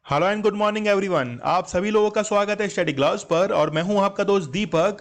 Hello and good morning everyone. आप सभी लोगों का स्वागत है स्टडी क्लास पर और मैं हूं आपका दोस्त दीपक।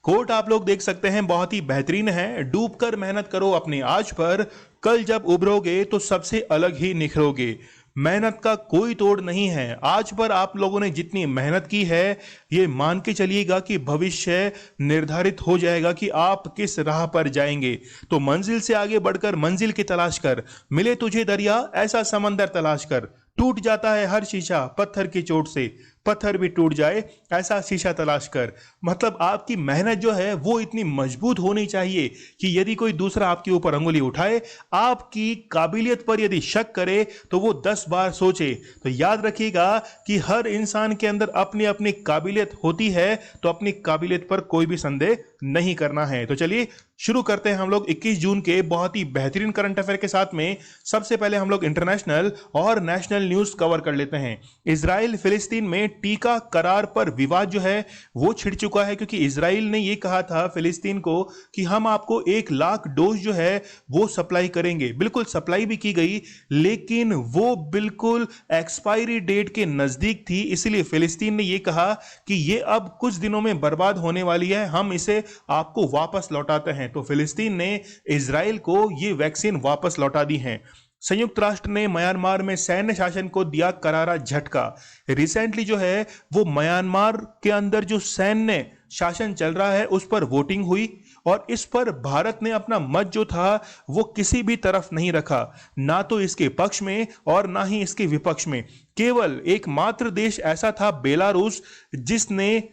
कोट आप लोग देख सकते हैं, बहुत ही बेहतरीन है। डूब कर मेहनत करो अपनी आज पर, कल जब उभरोगे तो सबसे अलग ही निखरोगे। मेहनत का कोई तोड़ नहीं है। आज पर आप लोगों ने जितनी मेहनत की है, ये मान के चलिएगा कि भविष्य निर्धारित हो जाएगा कि आप किस राह पर जाएंगे। तो मंजिल से आगे बढ़कर मंजिल की तलाश कर, मिले तुझे दरिया ऐसा समंदर तलाश कर। टूट जाता है हर शीशा पत्थर की चोट से, पत्थर भी टूट जाए ऐसा शीशा तलाश कर। मतलब आपकी मेहनत जो है वो इतनी मजबूत होनी चाहिए कि यदि कोई दूसरा आपके ऊपर अंगुली उठाए, आपकी काबिलियत पर यदि शक करे तो वो 10 बार सोचे। तो याद रखिएगा कि हर इंसान के अंदर अपनी अपनी काबिलियत होती है, तो अपनी काबिलियत पर कोई भी संदेह नहीं करना है। तो चलिए शुरू करते हैं हम लोग 21 जून के बहुत ही बेहतरीन करंट अफेयर के साथ में। सबसे पहले हम लोग इंटरनेशनल और नेशनल न्यूज कवर कर लेते हैं। इजराइल फिलिस्तीन में टीका करार पर विवाद जो है वो छिड़ चुका है, क्योंकि इजराइल ने ये कहा था फिलिस्तीन को कि हम आपको 1 लाख डोज जो है वो सप्लाई करेंगे। बिल्कुल सप्लाई भी की गई, लेकिन वो बिल्कुल एक्सपायरी डेट के नजदीक थी, इसलिए फिलिस्तीन ने ये कहा कि ये अब कुछ दिनों में बर्बाद होने वाली है, हम इसे आपको वापस लौटाते हैं। तो फिलिस्तीन ने इजराइल को ये वैक्सीन वापस लौटा दी है। संयुक्त राष्ट्र ने म्यांमार में सैन्य शासन को दिया करारा झटका। रिसेंटली जो है वो म्यांमार के अंदर जो सैन्य शासन चल रहा है उस पर वोटिंग हुई, और इस पर भारत ने अपना मत जो था वो किसी भी तरफ नहीं रखा, ना तो इसके पक्ष में और ना ही इसके विपक्ष में। केवल एकमात्र देश ऐसा था बेलारूस, जिसने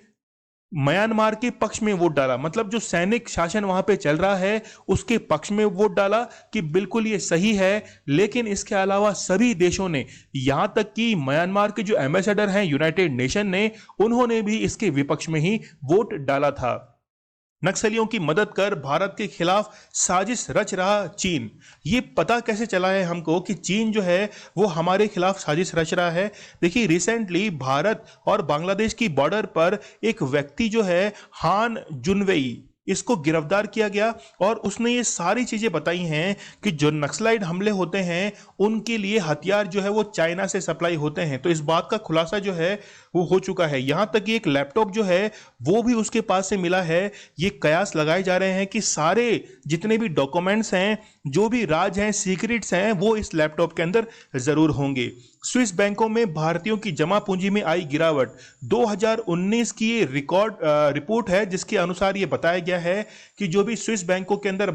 म्यांमार के पक्ष में वोट डाला। मतलब जो सैनिक शासन वहां पे चल रहा है उसके पक्ष में वोट डाला कि बिल्कुल ये सही है। लेकिन इसके अलावा सभी देशों ने, यहां तक कि म्यांमार के जो एम्बेसडर हैं यूनाइटेड नेशन ने, उन्होंने भी इसके विपक्ष में ही वोट डाला था। नक्सलियों की मदद कर भारत के खिलाफ साजिश रच रहा चीन। ये पता कैसे चला है हमको कि चीन जो है वो हमारे खिलाफ साजिश रच रहा है? देखिए, रिसेंटली भारत और बांग्लादेश की बॉर्डर पर एक व्यक्ति जो है हान जुनवेई, इसको गिरफ्तार किया गया, और उसने ये सारी चीजें बताई हैं कि जो नक्सलाइट हमले होते हैं उनके लिए हथियार जो है वो चाइना से सप्लाई होते हैं। तो इस बात का खुलासा जो है वो हो चुका है। यहां तक कि एक लैपटॉप जो है वो भी उसके पास से मिला है। ये कयास लगाए जा रहे हैं कि सारे जितने भी डॉक्यूमेंट्स हैं, जो भी राज हैं, सीक्रेट्स हैं, वो इस लैपटॉप के अंदर जरूर होंगे। स्विस बैंकों में भारतीयों की जमा पूंजी में आई गिरावट। 2019 की ये रिपोर्ट है, जिसके अनुसार ये बताया गया है कि जो भी स्विस बैंकों के अंदर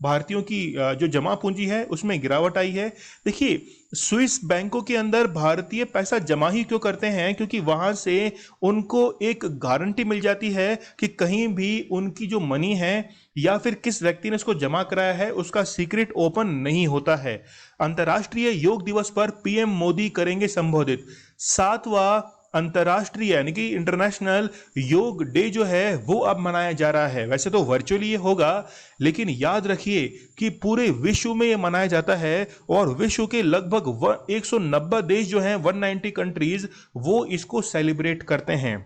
भारतीयों की जो जमा पूंजी है उसमें गिरावट आई है। देखिए, स्विस बैंकों के अंदर भारतीय पैसा जमा ही क्यों करते हैं? क्योंकि वहां से उनको एक गारंटी मिल जाती है कि कहीं भी उनकी जो मनी है या फिर किस व्यक्ति ने उसको जमा कराया है उसका सीक्रेट ओपन नहीं होता है। अंतर्राष्ट्रीय योग दिवस पर पीएम मोदी करेंगे संबोधित। 7वां अंतर्राष्ट्रीय यानी कि इंटरनेशनल योग डे जो है वो अब मनाया जा रहा है। वैसे तो वर्चुअली ये होगा, लेकिन याद रखिए कि पूरे विश्व में ये मनाया जाता है, और विश्व के लगभग 190 देश जो हैं, 190 कंट्रीज, वो इसको सेलिब्रेट करते हैं।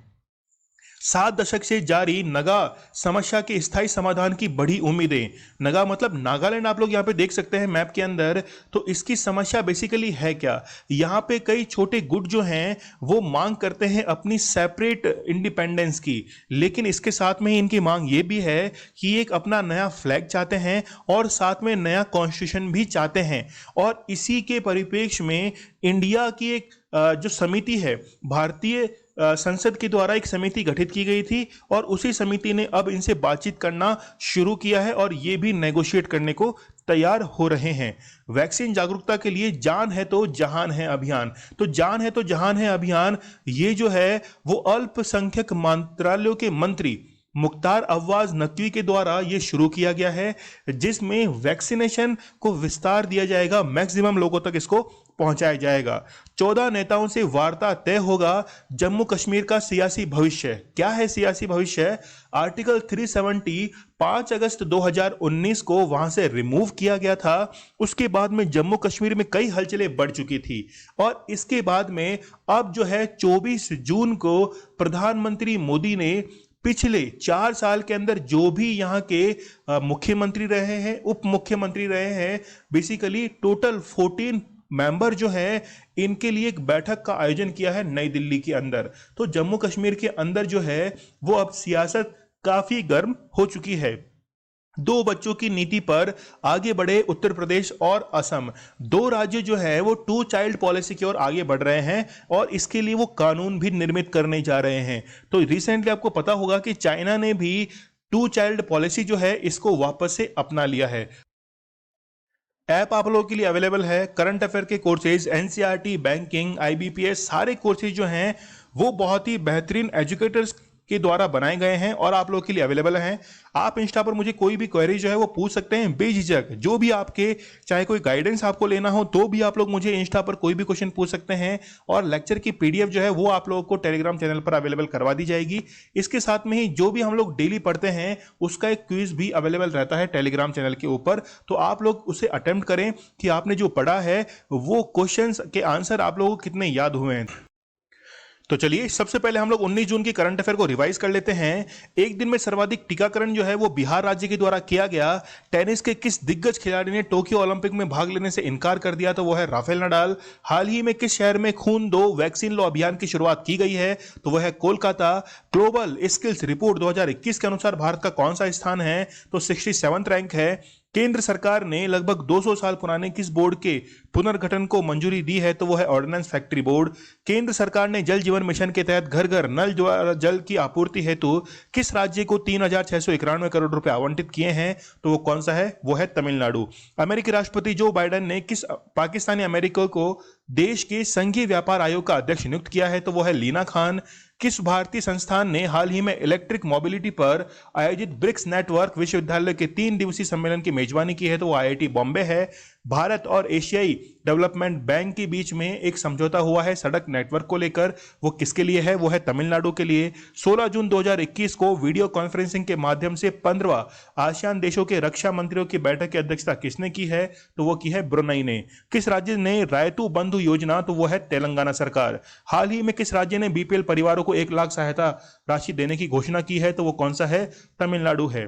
7 दशक से जारी नगा समस्या के स्थायी समाधान की बड़ी उम्मीदें। नगा मतलब नागालैंड, आप लोग यहाँ पे देख सकते हैं मैप के अंदर। तो इसकी समस्या बेसिकली है क्या? यहाँ पे कई छोटे गुट जो हैं वो मांग करते हैं अपनी सेपरेट इंडिपेंडेंस की, लेकिन इसके साथ में ही इनकी मांग ये भी है कि एक अपना नया फ्लैग चाहते हैं और साथ में नया कॉन्स्टिट्यूशन भी चाहते हैं। और इसी के परिप्रेक्ष्य में इंडिया की एक जो समिति है, भारतीय संसद के द्वारा एक समिति गठित की गई थी, और उसी समिति ने अब इनसे बातचीत करना शुरू किया है, और ये भी नेगोशिएट करने को तैयार हो रहे हैं। वैक्सीन जागरूकता के लिए जान है तो जहान है अभियान। तो जान है तो जहान है अभियान, ये जो है वो अल्पसंख्यक मंत्रालयों के मंत्री मुख्तार अव्वाज नकवी के द्वारा ये शुरू किया गया है, जिसमें वैक्सीनेशन को विस्तार दिया जाएगा, मैक्सिमम लोगों तक इसको पहुंचाया जाएगा। 14 नेताओं से वार्ता तय होगा जम्मू कश्मीर का सियासी भविष्य। क्या है सियासी भविष्य? आर्टिकल 370 5 अगस्त 2019 को वहां से रिमूव किया गया था। उसके बाद में जम्मू कश्मीर में कई हलचलें बढ़ चुकी थी, और इसके बाद में अब जो है 24 जून को प्रधानमंत्री मोदी ने पिछले 4 साल के अंदर जो भी यहाँ के मुख्यमंत्री रहे हैं, उप मुख्यमंत्री रहे हैं, बेसिकली टोटल 14 मेंबर जो है इनके लिए एक बैठक का आयोजन किया है नई दिल्ली के अंदर। तो जम्मू कश्मीर के अंदर जो है वो अब सियासत काफी गर्म हो चुकी है। दो बच्चों की नीति पर आगे बढ़े उत्तर प्रदेश और असम, दो राज्य जो है वो टू चाइल्ड पॉलिसी की ओर आगे बढ़ रहे हैं और इसके लिए वो कानून भी निर्मित करने जा रहे हैं। तो रिसेंटली आपको पता होगा कि चाइना ने भी टू चाइल्ड पॉलिसी जो है इसको वापस से अपना लिया है। ऐप आप लोगों के लिए अवेलेबल है। करंट अफेयर के कोर्सेज, एनसीईआरटी, बैंकिंग, आईबीपीएस, सारे कोर्सेज जो हैं वो बहुत ही बेहतरीन एजुकेटर्स के द्वारा बनाए गए हैं और आप लोगों के लिए अवेलेबल हैं। आप इंस्टा पर मुझे कोई भी क्वेरी जो है वो पूछ सकते हैं बेझिझक, जो भी आपके, चाहे कोई गाइडेंस आपको लेना हो तो भी आप लोग मुझे इंस्टा पर कोई भी क्वेश्चन पूछ सकते हैं। और लेक्चर की पीडीएफ जो है वो आप लोगों को टेलीग्राम चैनल पर अवेलेबल करवा दी जाएगी। इसके साथ में ही जो भी हम लोग डेली पढ़ते हैं उसका एक क्विज भी अवेलेबल रहता है टेलीग्राम चैनल के ऊपर। तो आप लोग उसे अटेम्प्ट करें कि आपने जो पढ़ा है वो क्वेश्चन के आंसर आप लोगों को कितने याद हुए हैं। तो चलिए सबसे पहले हम लोग 19 जून की करंट अफेयर को रिवाइज कर लेते हैं। एक दिन में सर्वाधिक टीकाकरण जो है वो बिहार राज्य के द्वारा किया गया। टेनिस के किस दिग्गज खिलाड़ी ने टोक्यो ओलंपिक में भाग लेने से इनकार कर दिया? तो वो है राफेल नडाल। हाल ही में किस शहर में खून दो वैक्सीन लो अभियान की शुरुआत की गई है? तो वह है कोलकाता। ग्लोबल स्किल्स रिपोर्ट 2021 के अनुसार भारत का कौन सा स्थान है? तो 67वां रैंक है। केंद्र सरकार ने लगभग 200 साल पुराने किस बोर्ड के पुनर्गठन को मंजूरी दी है? तो वो है ऑर्डिनेंस फैक्ट्री बोर्ड। केंद्र सरकार ने जल जीवन मिशन के तहत घर घर नल जल की आपूर्ति हेतु किस राज्य को 3,691 करोड़ रुपए आवंटित किए हैं? तो वो कौन सा है? वो है तमिलनाडु। अमेरिकी राष्ट्रपति जो बाइडेन ने किस पाकिस्तानी अमेरिकी को देश के संघीय व्यापार आयोग का अध्यक्ष नियुक्त किया है? तो वो है लीना खान। किस भारतीय संस्थान ने हाल ही में इलेक्ट्रिक मोबिलिटी पर आयोजित ब्रिक्स नेटवर्क विश्वविद्यालय के 3 दिवसीय सम्मेलन की मेजबानी की है? तो वो आईआईटी बॉम्बे है। भारत और एशियाई डेवलपमेंट बैंक के बीच में एक समझौता हुआ है सड़क नेटवर्क को लेकर, वो किसके लिए है? वो है तमिलनाडु के लिए। 16 जून 2021 को वीडियो कॉन्फ्रेंसिंग के माध्यम से 15वां आसियान देशों के रक्षा मंत्रियों की बैठक की अध्यक्षता किसने की है? तो वो की है ब्रुनई ने। किस राज्य ने रायतू बंधु योजना? तो वो है तेलंगाना सरकार। हाल ही में किस राज्य ने बीपीएल परिवारों को 1 लाख सहायता राशि देने की घोषणा की है? तो वो कौन सा है? तमिलनाडु है।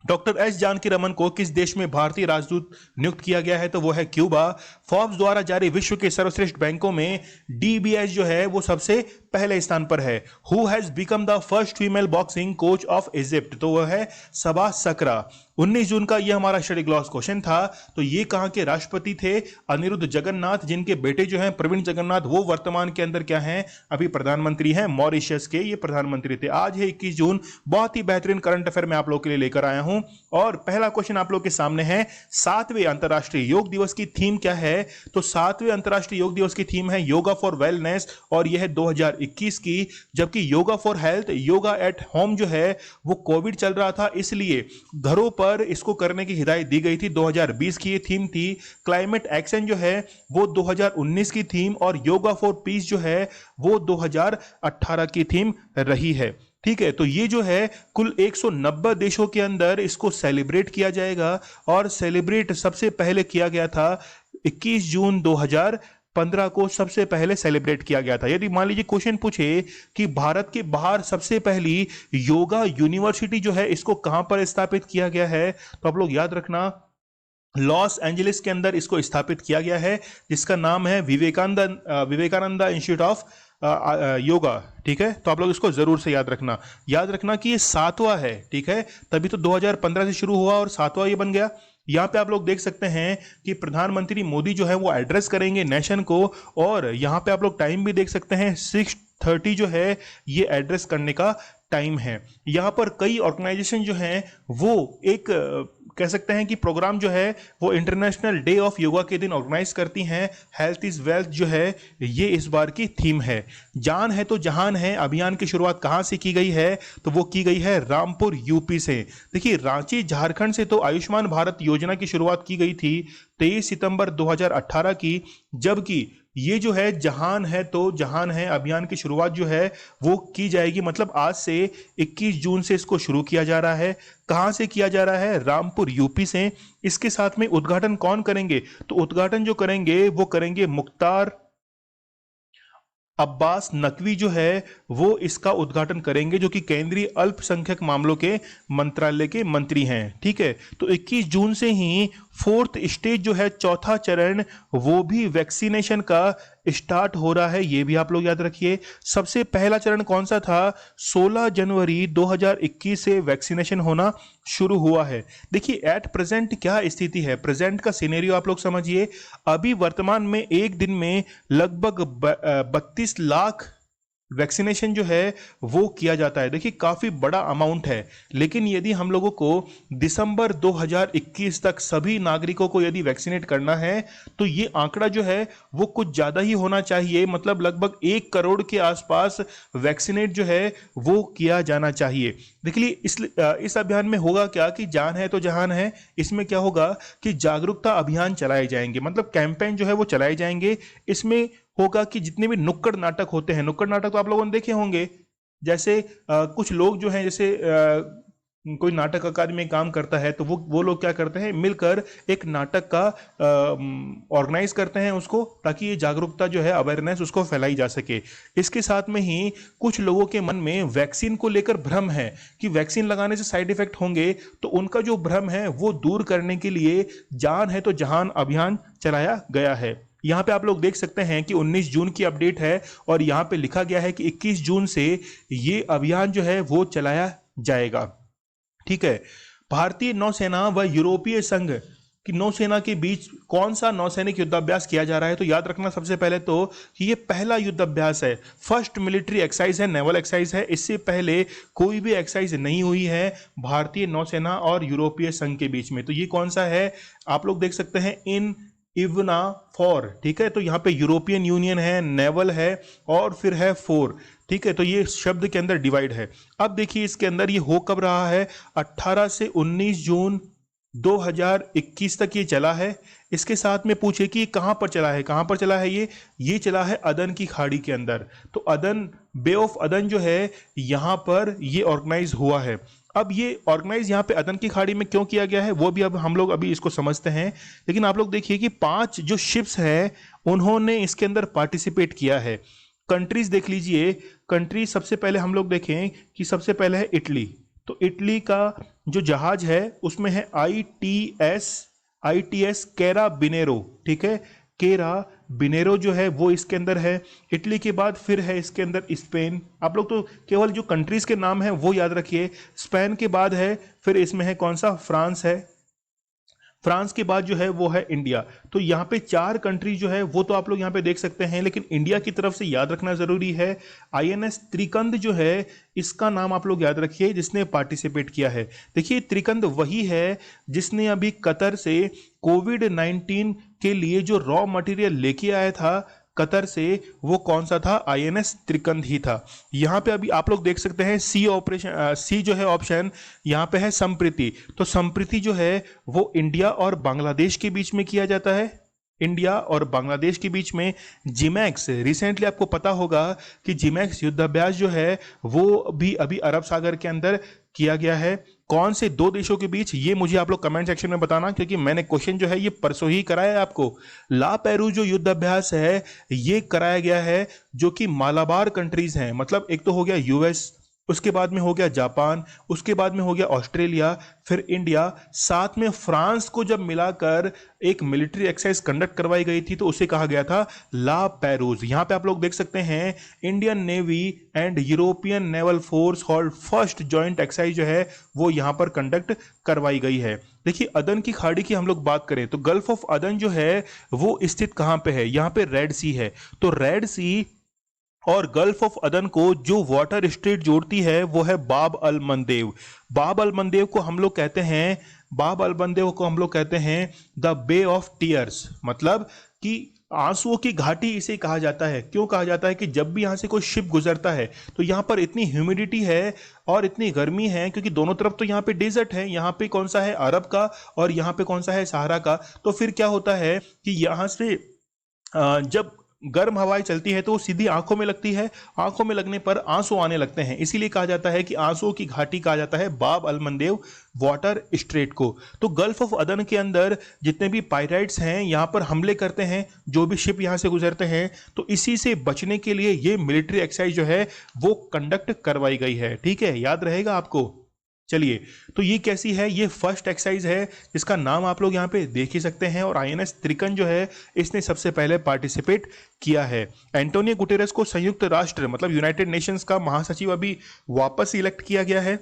डॉक्टर एस जानकी रमन को किस देश में भारतीय राजदूत नियुक्त किया गया है? तो वो है क्यूबा। फोर्ब्स द्वारा जारी विश्व के सर्वश्रेष्ठ बैंकों में डीबीएस जो है वो सबसे पहले स्थान पर है। Who has become the first female boxing coach of Egypt? तो वह है सबा सकरा। 19 जून का यह हमारा स्टडी ग्लॉस क्वेश्चन था। तो ये कहां के राष्ट्रपति थे? अनिरुद्ध जगन्नाथ, जिनके बेटे जो हैं प्रवीण जगन्नाथ, वो वर्तमान के अंदर क्या हैं? अभी प्रधानमंत्री हैं मॉरिशस के, ये प्रधानमंत्री थे। आज है 21 जून। बहुत ही बेहतरीन करंट अफेयर मैं आप लोगों के लिए लेकर आया हूं और पहला क्वेश्चन आप लोग के सामने है। 7वें अंतर्राष्ट्रीय योग दिवस की थीम क्या है? तो 7वें अंतर्राष्ट्रीय योग दिवस की थीम है योगा फॉर वेलनेस और यह है 2021 की। जबकि yoga for health, yoga at home जो है वो कोविड चल रहा था इसलिए घरों पर इसको करने की हिदायत दी गई थी। 2020 की ये थीम थी। क्लाइमेट एक्शन जो है वो 2019 की थीम और योगा फॉर पीस जो है वो 2018 की थीम रही है। ठीक है, तो ये जो है कुल 190 देशों के अंदर इसको सेलिब्रेट किया जाएगा और सेलिब्रेट सबसे पहले किया गया था 21 जून 2015 को सबसे पहले सेलिब्रेट किया गया था। यदि मान लीजिए क्वेश्चन पूछे कि भारत के बाहर सबसे पहली योगा यूनिवर्सिटी जो है इसको कहां पर स्थापित किया गया है? तो आप लोग याद रखना लॉस एंजलिस के अंदर इसको स्थापित किया गया है, जिसका नाम है विवेकानंद इंस्टीट्यूट ऑफ योगा। ठीक है, तो आप लोग इसको जरूर से याद रखना कि ये 7वां है। ठीक है, तभी तो 2015 से शुरू हुआ और 7वां ये बन गया। यहाँ पे आप लोग देख सकते हैं कि प्रधानमंत्री मोदी जो है वो एड्रेस करेंगे नेशन को और यहाँ पे आप लोग टाइम भी देख सकते हैं 6:30 जो है ये एड्रेस करने का टाइम है। यहाँ पर कई ऑर्गेनाइजेशन जो हैं वो एक कह सकते हैं कि प्रोग्राम जो है वो इंटरनेशनल डे ऑफ योगा के दिन ऑर्गेनाइज करती हैं। हेल्थ इज वेल्थ जो है ये इस बार की थीम है। जान है तो जहान है अभियान की शुरुआत कहाँ से की गई है? तो वो की गई है रामपुर यूपी से। देखिए रांची झारखंड से तो आयुष्मान भारत योजना की शुरुआत की गई थी 23 सितंबर 2018 की, जबकि ये जो है जहान है तो जहान है अभियान की शुरुआत जो है वो की जाएगी, मतलब आज से 21 जून से इसको शुरू किया जा रहा है। कहां से किया जा रहा है? रामपुर यूपी से। इसके साथ में उद्घाटन कौन करेंगे? तो उद्घाटन जो करेंगे वो करेंगे मुख्तार अब्बास नकवी जो है वो इसका उद्घाटन करेंगे, जो कि केंद्रीय अल्पसंख्यक मामलों के मंत्रालय के मंत्री हैं। ठीक है, तो 21 जून से ही फोर्थ स्टेज जो है, चौथा चरण, वो भी वैक्सीनेशन का स्टार्ट हो रहा है, ये भी आप लोग याद रखिए। सबसे पहला चरण कौन सा था? 16 जनवरी 2021 से वैक्सीनेशन होना शुरू हुआ है। देखिए एट प्रेजेंट क्या स्थिति है, प्रेजेंट का सिनेरियो आप लोग समझिए। अभी वर्तमान में एक दिन में लगभग 32 लाख वैक्सीनेशन जो है वो किया जाता है। देखिए काफ़ी बड़ा अमाउंट है, लेकिन यदि हम लोगों को दिसंबर 2021 तक सभी नागरिकों को यदि वैक्सीनेट करना है तो ये आंकड़ा जो है वो कुछ ज़्यादा ही होना चाहिए। मतलब लगभग 1 करोड़ के आसपास वैक्सीनेट जो है वो किया जाना चाहिए। देखिए इस अभियान में होगा क्या कि जान है तो जहान है। इसमें क्या होगा कि जागरूकता अभियान चलाए जाएंगे, मतलब कैंपेन जो है वो चलाए जाएंगे। इसमें होगा कि जितने भी नुक्कड़ नाटक होते हैं, नुक्कड़ नाटक तो आप लोगों ने देखे होंगे, जैसे कुछ लोग जो हैं, जैसे कोई नाटक अकादमी में काम करता है तो वो लोग क्या करते हैं, मिलकर एक नाटक का ऑर्गेनाइज करते हैं उसको, ताकि ये जागरूकता जो है, अवेयरनेस उसको फैलाई जा सके। इसके साथ में ही कुछ लोगों के मन में वैक्सीन को लेकर भ्रम है कि वैक्सीन लगाने से साइड इफेक्ट होंगे, तो उनका जो भ्रम है वो दूर करने के लिए जान है तो जहान अभियान चलाया गया है। यहाँ पे आप लोग देख सकते हैं कि 19 जून की अपडेट है और यहाँ पे लिखा गया है कि 21 जून से ये अभियान जो है वो चलाया जाएगा। ठीक है। भारतीय नौसेना व यूरोपीय संघ की नौसेना के बीच कौन सा नौसैनिक युद्धाभ्यास किया जा रहा है? तो याद रखना सबसे पहले तो कि ये पहला युद्धाभ्यास है, फर्स्ट मिलिट्री एक्सरसाइज है, नेवल एक्सरसाइज है। इससे पहले कोई भी एक्सरसाइज नहीं हुई है भारतीय नौसेना और यूरोपीय संघ के बीच में। तो ये कौन सा है? आप लोग देख सकते हैं, इन इवना फॉर। ठीक है, तो यहाँ पे यूरोपियन यूनियन है, नेवल है और फिर है फोर। ठीक है, तो ये शब्द के अंदर डिवाइड है। अब देखिए इसके अंदर ये हो कब रहा है? 18 से 19 जून 2021 तक ये चला है। इसके साथ में पूछे कि कहाँ पर चला है, कहाँ पर चला है ये चला है अदन की खाड़ी के अंदर। तो अदन, बे ऑफ अदन जो है, यहाँ पर ये ऑर्गेनाइज हुआ है। अब ये ऑर्गेनाइज यहाँ पे अदन की खाड़ी में क्यों किया गया है वो भी अब हम लोग अभी इसको समझते हैं। लेकिन आप लोग देखिए कि 5 जो शिप्स हैं उन्होंने इसके अंदर पार्टिसिपेट किया है। कंट्रीज देख लीजिए, कंट्रीज सबसे पहले हम लोग देखें कि सबसे पहले है इटली। तो इटली का जो जहाज है उसमें है ITS कैरा बिनेरो। ठीक है, केरा बिनेरो जो है वो इसके अंदर है। इटली के बाद फिर है इसके अंदर स्पेन। आप लोग तो केवल जो कंट्रीज के नाम है वो याद रखिए। स्पेन के बाद है, फिर इसमें है कौन सा? फ्रांस है। फ्रांस के बाद जो है वो है इंडिया। तो यहाँ पे 4 कंट्री जो है वो तो आप लोग यहाँ पे देख सकते हैं, लेकिन इंडिया की तरफ से याद रखना जरूरी है। INS त्रिकंद जो है, इसका नाम आप लोग याद रखिए, जिसने पार्टिसिपेट किया है। देखिए त्रिकंद वही है जिसने अभी कतर से कोविड-19 के लिए जो रॉ मटेरियल लेके आया था कतर से, वो कौन सा था? INS त्रिकंद ही था। यहाँ पे अभी आप लोग देख सकते हैं सी जो है ऑप्शन, यहाँ पे है संप्रीति। तो संप्रीति जो है वो इंडिया और बांग्लादेश के बीच में किया जाता है। इंडिया और बांग्लादेश के बीच में जिमैक्स, रिसेंटली आपको पता होगा कि जिमैक्स युद्धाभ्यास जो है वो भी अभी अरब सागर के अंदर किया गया है। कौन से 2 देशों के बीच, ये मुझे आप लोग कमेंट सेक्शन में बताना, क्योंकि मैंने क्वेश्चन जो है ये परसों ही कराया है आपको। ला पेरू जो युद्धाभ्यास है ये कराया गया है, जो कि मालाबार कंट्रीज हैं। मतलब एक तो हो गया US, उसके बाद में हो गया जापान, उसके बाद में हो गया ऑस्ट्रेलिया, फिर इंडिया, साथ में फ्रांस को जब मिलाकर एक मिलिट्री एक्सरसाइज कंडक्ट करवाई गई थी तो उसे कहा गया था ला पेरूज। यहां पे आप लोग देख सकते हैं Indian navy and European naval force hold first joint exercise जो है वो यहां पर कंडक्ट करवाई गई है। देखिए अदन की खाड़ी की हम लोग बात करें तो गल्फ ऑफ अदन जो है वो स्थित कहां पे है? यहां पे रेड सी है। तो रेड सी और गल्फ ऑफ अदन को जो वाटर स्ट्रेट जोड़ती है वो है बाब अल मंदेव। बाब अल मंदेव को हम लोग कहते हैं, बाब अल मंदेव को हम लोग कहते हैं द बे ऑफ टीयर्स, मतलब कि आंसुओं की घाटी इसे कहा जाता है। क्यों कहा जाता है? कि जब भी यहाँ से कोई शिप गुजरता है तो यहाँ पर इतनी ह्यूमिडिटी है और इतनी गर्मी है, क्योंकि दोनों तरफ तो यहाँ पे डेजर्ट है। यहाँ पे कौन सा है? अरब का, और यहाँ पे कौन सा है? सहारा का। तो फिर क्या होता है कि यहाँ से जब गर्म हवाएं चलती है तो वो सीधी आंखों में लगती है, आंखों में लगने पर आंसू आने लगते हैं। इसीलिए कहा जाता है कि आंसुओं की घाटी कहा जाता है बाब अल मंदेव वाटर स्ट्रेट को। तो गल्फ ऑफ अदन के अंदर जितने भी पायराइट्स हैं यहाँ पर हमले करते हैं, जो भी शिप यहाँ से गुजरते हैं। तो इसी से बचने के लिए ये मिलिट्री एक्सरसाइज जो है वो कंडक्ट करवाई गई है। ठीक है, याद रहेगा आपको। चलिए, तो ये कैसी है? ये फर्स्ट एक्सरसाइज है जिसका नाम आप लोग यहाँ पे देख ही सकते हैं, और आईएनएस त्रिकन जो है इसने सबसे पहले पार्टिसिपेट किया है। एंटोनियो गुटेरेस को संयुक्त राष्ट्र मतलब यूनाइटेड नेशंस का महासचिव अभी वापस इलेक्ट किया गया है।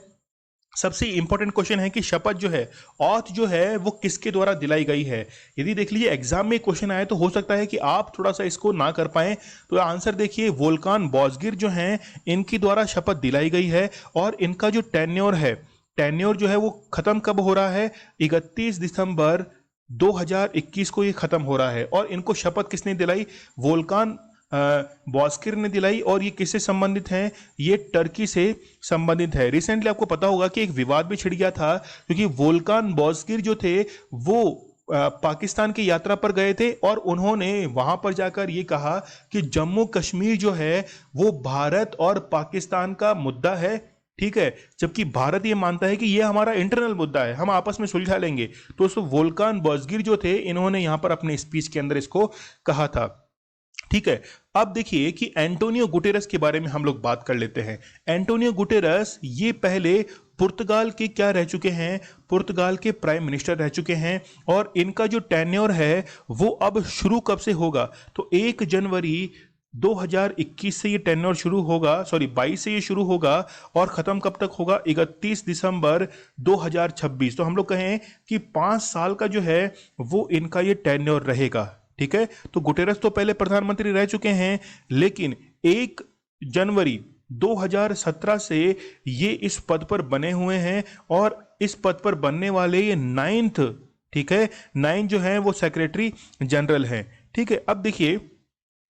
सबसे इंपॉर्टेंट क्वेश्चन है कि शपथ जो है, ऑथ जो है वो किसके द्वारा दिलाई गई है। यदि देख लीजिए एग्जाम में क्वेश्चन आए तो हो सकता है कि आप थोड़ा सा इसको ना कर पाएं, तो आंसर देखिए, वोल्कान बॉसगिर जो हैं इनकी द्वारा शपथ दिलाई गई है, और इनका जो टेन्योर है, टेन्योर जो है वो खत्म कब हो रहा है? 31 दिसंबर 2021 को ये खत्म हो रहा है। और इनको शपथ किसने दिलाई? वोल्कान बॉस्किर ने दिलाई। और ये किससे संबंधित हैं? ये टर्की से संबंधित है। रिसेंटली आपको पता होगा कि एक विवाद भी छिड़ गया था, क्योंकि वोल्कान बॉस्किर जो थे वो पाकिस्तान की यात्रा पर गए थे, और उन्होंने वहां पर जाकर ये कहा कि जम्मू कश्मीर जो है वो भारत और पाकिस्तान का मुद्दा है, ठीक है, जबकि भारत ये मानता है कि ये हमारा इंटरनल मुद्दा है, हम आपस में सुलझा लेंगे। तो उस वोल्कान बॉस्गिर जो थे इन्होंने यहां पर अपने स्पीच के अंदर इसको कहा था, ठीक है। अब देखिए कि एंटोनियो गुटेरस के बारे में हम लोग बात कर लेते हैं। एंटोनियो गुटेरस ये पहले पुर्तगाल के क्या रह चुके हैं? पुर्तगाल के प्राइम मिनिस्टर रह चुके हैं, और इनका जो टेन्योर है वो अब शुरू कब से होगा? तो 1 जनवरी 2021 से ये टेन्योर शुरू होगा, सॉरी 22 से ये शुरू होगा, और खत्म कब तक होगा? 31 दिसंबर 2026। तो हम लोग कहें कि 5 साल का जो है वो इनका ये टेन्योर रहेगा, ठीक है। तो गुटेरस तो पहले प्रधानमंत्री रह चुके हैं, लेकिन 1 जनवरी 2017 से ये इस पद पर बने हुए हैं, और इस पद पर बनने वाले ये 9th, ठीक है, 9 जो है वो सेक्रेटरी जनरल हैं, ठीक है। अब देखिए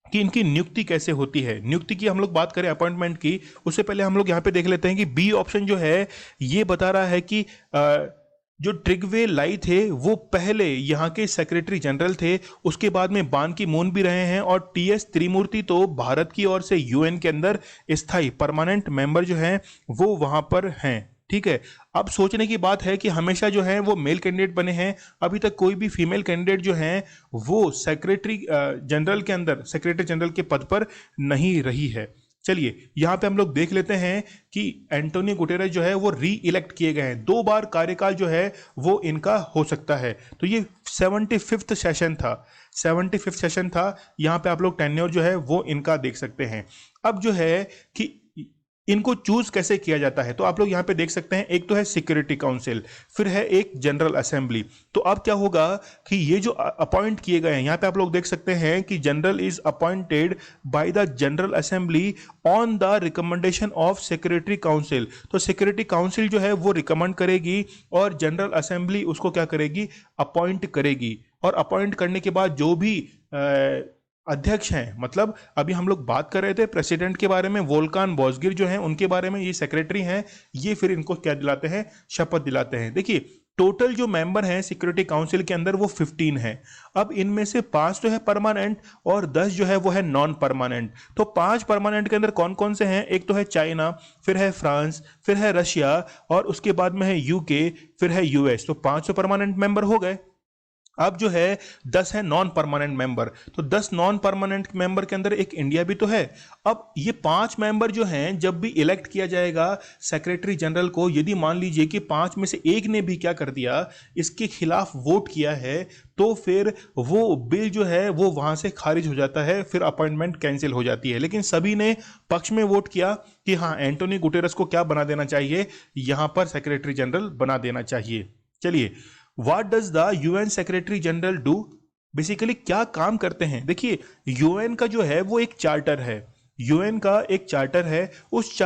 कि इनकी नियुक्ति कैसे होती है। नियुक्ति की हम लोग बात करें अपॉइंटमेंट की, उससे पहले हम लोग यहाँ पे देख लेते हैं कि बी ऑप्शन जो है ये बता रहा है कि जो ट्रिगवे लाई थे वो पहले यहाँ के सेक्रेटरी जनरल थे, उसके बाद में बान की मून भी रहे हैं, और टीएस त्रिमूर्ति तो भारत की ओर से यूएन के अंदर स्थायी परमानेंट मेंबर जो हैं वो वहां पर हैं, ठीक है। अब सोचने की बात है कि हमेशा जो है वो मेल कैंडिडेट बने हैं, अभी तक कोई भी फीमेल कैंडिडेट जो हैं वो सेक्रेटरी जनरल के अंदर, सेक्रेटरी जनरल के पद पर नहीं रही है। चलिए यहां पे हम लोग देख लेते हैं कि एंटोनियो गुटेरेस जो है वो री इलेक्ट किए गए हैं, 2 बार कार्यकाल जो है वो इनका हो सकता है। तो ये 75th सेशन था, 75th सेशन था। यहां पे आप लोग टेन्योर जो है वो इनका देख सकते हैं। अब जो है कि इनको चूज कैसे किया जाता है, तो आप लोग यहाँ पे देख सकते हैं, एक तो है सिक्योरिटी काउंसिल, फिर है एक जनरल असेंबली। तो अब क्या होगा कि ये जो अपॉइंट किए गए हैं, यहाँ पे आप लोग देख सकते हैं कि general is appointed by the general assembly on the recommendation of secretary council. तो सेक्रेटरी काउंसिल जो है वो रिकमेंड करेगी, और जनरल असेंबली उसको क्या करेगी? अपॉइंट करेगी। और अपॉइंट करने के बाद जो भी अध्यक्ष हैं, मतलब अभी हम लोग बात कर रहे थे प्रेसिडेंट के बारे में, वोल्कान बॉसगिर जो हैं उनके बारे में, ये सेक्रेटरी हैं, ये फिर इनको क्या दिलाते हैं? शपथ दिलाते हैं। देखिए टोटल जो मेंबर हैं सिक्योरिटी काउंसिल के अंदर वो 15 हैं। अब इनमें से 5 तो है परमानेंट और 10 जो है वो है नॉन परमानेंट। तो 5 परमानेंट के अंदर कौन कौन से हैं? एक तो है चाइना, फिर है फ्रांस, फिर है रशिया, और उसके बाद में है यूके, फिर है यूएस। तो 5 तो परमानेंट मेंबर हो गए। अब जो है 10 है नॉन परमानेंट मेंबर। तो 10 नॉन परमानेंट मेंबर के अंदर एक इंडिया भी तो है। अब ये 5 मेंबर जो हैं, जब भी इलेक्ट किया जाएगा सेक्रेटरी जनरल को, यदि मान लीजिए कि 5 में से एक ने भी क्या कर दिया, इसके खिलाफ वोट किया है, तो फिर वो बिल जो है वो वहां से खारिज हो जाता है, फिर अपॉइंटमेंट कैंसिल हो जाती है। लेकिन सभी ने पक्ष में वोट किया कि हाँ, एंटोनियो गुटेरेस को क्या बना देना चाहिए? यहां पर सेक्रेटरी जनरल बना देना चाहिए। चलिए, What does the UN secretary general do? Basically क्या काम करते हैं? देखिए यूएन का जो है वो एक चार्टर है, यूएन का एक चार्टर है। उस